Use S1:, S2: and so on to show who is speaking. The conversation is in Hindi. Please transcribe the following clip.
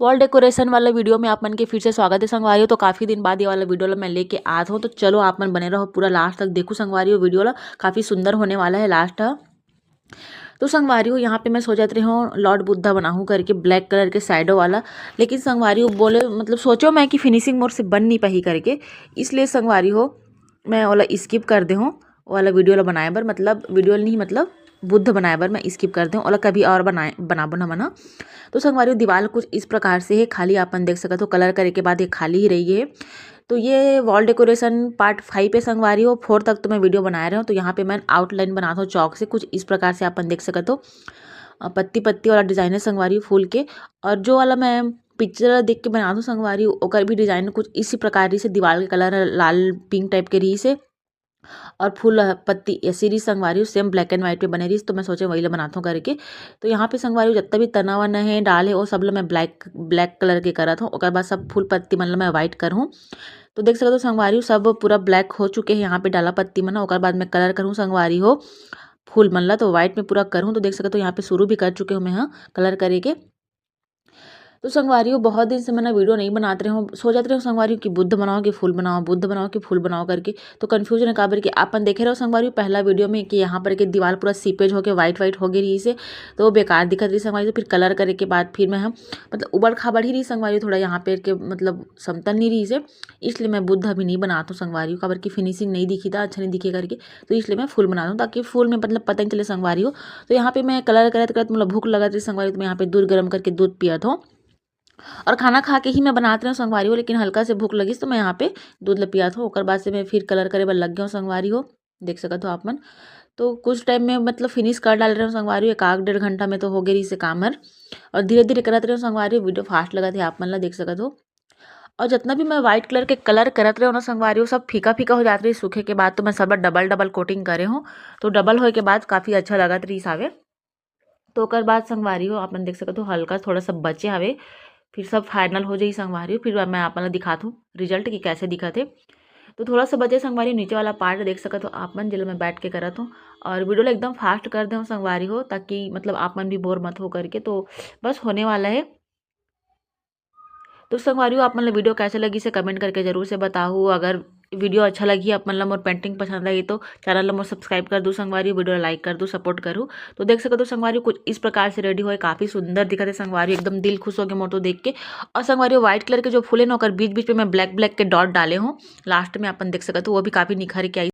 S1: वॉल डेकोरेशन वाला वीडियो में आप मन के फिर से स्वागत है संगवारी हो। तो काफ़ी दिन बाद ये वाला वीडियो ला मैं लेके आत हूँ, तो चलो आप मन बने रहो पूरा लास्ट तक देखो संगवारी हो। वीडियो ला काफ़ी सुंदर होने वाला है लास्ट। तो संगवारी हो यहाँ पे मैं सोचत रही हूँ लॉर्ड बुद्धा बनाऊँ करके ब्लैक कलर के साइडो वाला, लेकिन संगवारी हो बोले मतलब सोचो मैं कि फिनिशिंग मोर से बन नहीं पाही करके, इसलिए संगवारी हो मैं वाला स्किप कर दे हूँ वाला वीडियो ला बनाए बर, मतलब वीडियो नहीं मतलब बुद्ध बनाए बर मैं स्किप कर दूँ और कभी और बनाबो ना मना। तो संगवारी दीवार कुछ इस प्रकार से है, खाली आपन देख सकते हो कलर करे के बाद ये खाली ही रही है। तो ये वॉल डेकोरेशन पार्ट 5 पे संगवारी हो, 4 तक तो मैं वीडियो बना रहा हूँ। तो यहाँ पे मैं आउटलाइन बनाता हूँ चौक से, कुछ इस प्रकार से आपन देख सकते हो पत्ती पत्ती वाला डिजाइन है संगवारी फूल के। और जो वाला मैं पिक्चर देख के बनाता हूँ संगवारी ओकर भी डिजाइन कुछ इसी प्रकार से, दीवार के कलर लाल पिंक टाइप के रही से और फूल पत्ती ऐसी रही संगवारी सेम ब्लैक एंड व्हाइट पे बने रही। तो मैं सोचे वही ला बनाता हूँ करके। तो यहाँ पे संगवारी जितना भी तना वना है डाल है वो सब ला मैं ब्लैक कलर के करत हूँ, और बाद सब फूल पत्ती मन ला मैं व्हाइट करूँ। तो देख सकते हो संगवारी सब पूरा ब्लैक हो चुके हैं। यहाँ पे डाला पत्ती मन, और बाद में कलर करूँ संगवारी हो फूल मन ला, तो व्हाइट में पूरा करूँ। तो देख सकते हो यहाँ पे शुरू भी कर चुके हूँ मैं हाँ कलर करे के। तो संगवारी हो बहुत दिन से मैंने वीडियो नहीं बनाते रहे हूँ, सो जाते रहे संगवारी कि बुद्ध बनाओ कि फूल बनाओ, बुद्ध बनाओ कि फूल बनाओ करके। तो कन्फ्यूजन है काबर कि आपन देखे रहो संगवारी पहला वीडियो में कि यहाँ पर के दीवार पूरा सीपेज होके वाइट हो गई रही से, तो बेकार दिखत रही संगवारी। तो फिर कलर करे के बाद फिर मैं हम मतलब उबड़ खाबड़ ही रही संगवारी, थोड़ा यहाँ पे के मतलब समतल नहीं रही से, इसलिए मैं बुद्ध अभी नहीं बनाता हूँ संगवारी हो, काबर की फिनिशिंग नहीं दिखी था, अच्छा नहीं दिखे करके। तो इसलिए मैं फूल बनाता हूँ ताकि फूल में मतलब पता नहीं चले संगवारी हो। तो यहाँ पे मैं कलर करते करते मतलब भूख लगा रही संगवारी, तो मैं यहाँ पे दूध गर्म करके दूध पियत हूँ और खाना खा के ही मैं बनाते रही हूँ संगवारी हो, लेकिन हल्का से भूख लगी तो मैं यहाँ पे दूध ला पिया था। ओकर बाद से मैं फिर कलर करे बर लग गया हूँ संगवारी हो, देख सकते हो आप मन। तो कुछ टाइम में मतलब फिनिश कर डाल रहे हो संगवारी हो, 1-1.5 घंटा में तो हो गई रही से काम हर। और धीरे धीरे करते रहे संगवारी हो, वीडियो फास्ट लगा थे आप मन ला देख सकते हो। और जितना भी मैं व्हाइट कलर के कलर करत रहे हो ना संगवारी हो सब फीका फीका हो जाते रही सूखे के बाद। तो मैं सब डबल डबल कोटिंग करे हूँ, तो डबल होए के बाद काफ़ी अच्छा लगत रही सावे। तो ओकर बाद संगवारी हो आप मन देख सकते हो हल्का थोड़ा सा बचे हवे, फिर सब फाइनल हो जाई संगवारी हो। फिर मैं आप मन ला दिखात हूँ रिजल्ट कि कैसे दिखत है। तो थोड़ा सा बचे संगवारी नीचे वाला पार्ट देख सकते हो आप मन, जिला मैं बैठ के करत हूँ। और वीडियो ला एकदम फास्ट कर दूँ संगवारी हो ताकि मतलब आप मन भी बोर मत हो करके। तो बस होने वाला है। तो संगवारी हो आप मन ला वीडियो कैसे लगी से कमेंट करके जरूर से बताओ। अगर वीडियो अच्छा लगी आप मन ला मोर पेंटिंग पसंद आई तो चैनल ला मोर सब्सक्राइब कर दूँ संगवारी, वीडियो ला लाइक कर दूँ, सपोर्ट करूँ। तो देख सकते हो संगवारी कुछ इस प्रकार से रेडी हुए, काफ़ी सुंदर दिखत है संगवारी, एकदम दिल खुश हो गया मोर तो देख के। और संगवारी व्हाइट कलर के जो फूल है ना बीच बीच में मैं ब्लैक ब्लैक के डॉट डाले हूँ लास्ट में, अपन देख सकते हो वो भी काफ़ी निखर के आई।